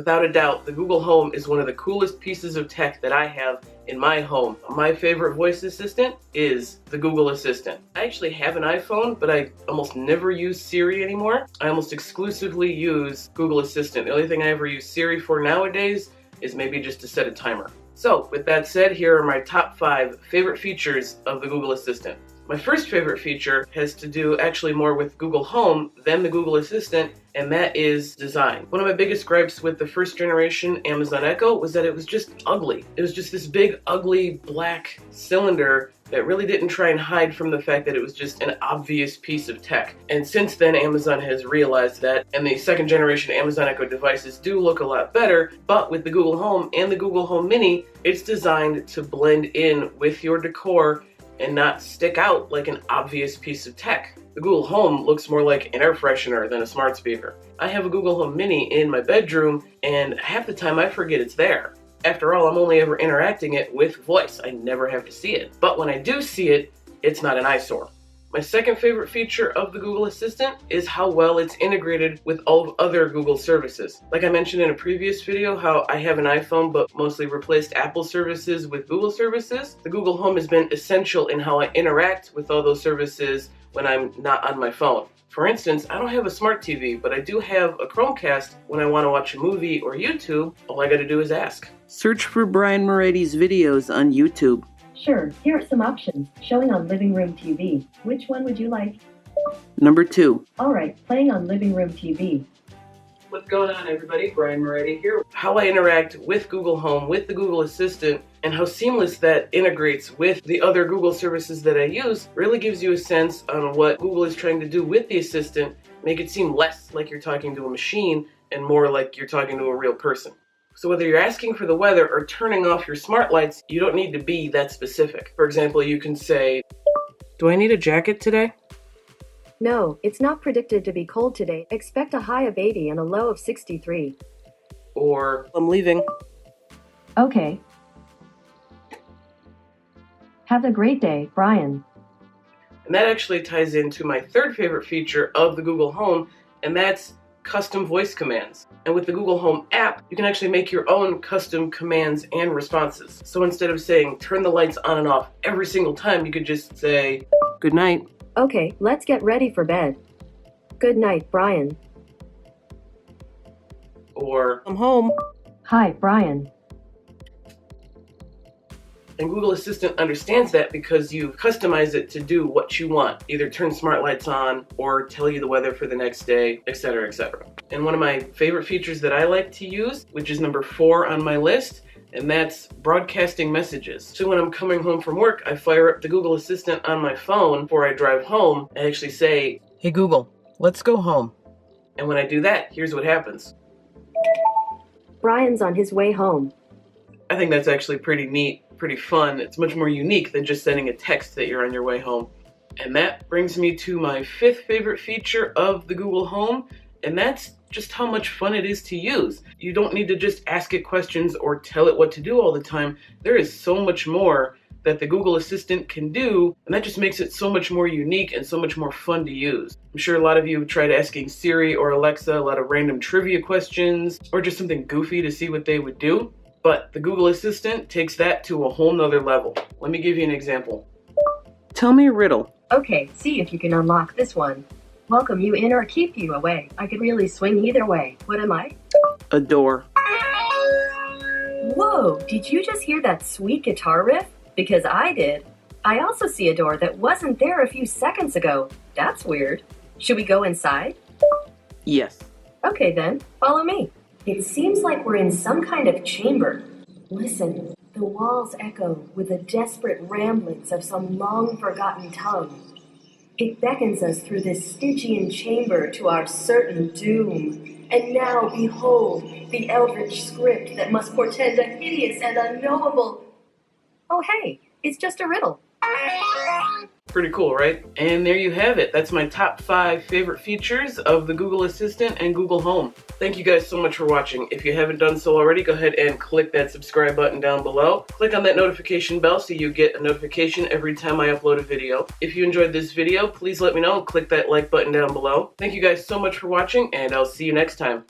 Without a doubt, the Google Home is one of the coolest pieces of tech that I have in my home. My favorite voice assistant is the Google Assistant. I actually have an iPhone, but I almost never use Siri anymore. I almost exclusively use Google Assistant. The only thing I ever use Siri for nowadays is maybe just to set a timer. So, with that said, here are my top 5 favorite features of the Google Assistant. My first favorite feature has to do actually more with Google Home than the Google Assistant, and that is design. One of my biggest gripes with the first generation Amazon Echo was that it was just ugly. It was just this big, ugly, black cylinder that really didn't try and hide from the fact that it was just an obvious piece of tech. And since then, Amazon has realized that, and the second generation Amazon Echo devices do look a lot better, but with the Google Home and the Google Home Mini, it's designed to blend in with your decor and not stick out like an obvious piece of tech. The Google Home looks more like an air freshener than a smart speaker. I have a Google Home Mini in my bedroom, and half the time I forget it's there. After all, I'm only ever interacting it with voice. I never have to see it. But when I do see it, it's not an eyesore. My second favorite feature of the Google Assistant is how well it's integrated with all other Google services. Like I mentioned in a previous video, how I have an iPhone but mostly replaced Apple services with Google services. The Google Home has been essential in how I interact with all those services when I'm not on my phone. For instance, I don't have a smart TV, but I do have a Chromecast when I want to watch a movie or YouTube. All I gotta do is ask. Search for Brian Moretti's videos on YouTube. Sure, here are some options, showing on living room TV. Which one would you like? Number 2. Alright, playing on living room TV. What's going on, everybody? Brian Moretti here. How I interact with Google Home, with the Google Assistant, and how seamless that integrates with the other Google services that I use really gives you a sense on what Google is trying to do with the Assistant, make it seem less like you're talking to a machine and more like you're talking to a real person. So whether you're asking for the weather or turning off your smart lights, you don't need to be that specific. For example, you can say, "Do I need a jacket today?" No, it's not predicted to be cold today. Expect a high of 80 and a low of 63. Or, "I'm leaving." Okay. Have a great day, Brian. And that actually ties into my third favorite feature of the Google Home, and that's custom voice commands. And with the Google Home app, you can actually make your own custom commands and responses. So instead of saying turn the lights on and off every single time, you could just say, "Good night." Okay, let's get ready for bed. Good night, Brian. Or, "I'm home." Hi, Brian. And Google Assistant understands that because you've customized it to do what you want. Either turn smart lights on or tell you the weather for the next day, etc., etc. And one of my favorite features that I like to use, which is number 4 on my list, and that's broadcasting messages. So when I'm coming home from work, I fire up the Google Assistant on my phone before I drive home and actually say, "Hey Google, let's go home." And when I do that, here's what happens. Brian's on his way home. I think that's actually pretty neat, pretty fun. It's much more unique than just sending a text that you're on your way home. And that brings me to my 5th favorite feature of the Google Home, and that's just how much fun it is to use. You don't need to just ask it questions or tell it what to do all the time. There is so much more that the Google Assistant can do, and that just makes it so much more unique and so much more fun to use. I'm sure a lot of you have tried asking Siri or Alexa a lot of random trivia questions, or just something goofy to see what they would do. But the Google Assistant takes that to a whole nother level. Let me give you an example. "Tell me a riddle." Okay, see if you can unlock this one. Welcome you in or keep you away. I could really swing either way. What am I? A door. Whoa, did you just hear that sweet guitar riff? Because I did. I also see a door that wasn't there a few seconds ago. That's weird. Should we go inside? Yes. Okay then, follow me. It seems like we're in some kind of chamber. Listen, the walls echo with the desperate ramblings of some long-forgotten tongue. It beckons us through this Stygian chamber to our certain doom. And now behold the eldritch script that must portend a hideous and unknowable... Oh hey, it's just a riddle. Pretty cool, right? And there you have it. That's my top 5 favorite features of the Google Assistant and Google Home. Thank you guys so much for watching. If you haven't done so already, go ahead and click that subscribe button down below. Click on that notification bell so you get a notification every time I upload a video. If you enjoyed this video, please let me know and click that like button down below. Thank you guys so much for watching, and I'll see you next time.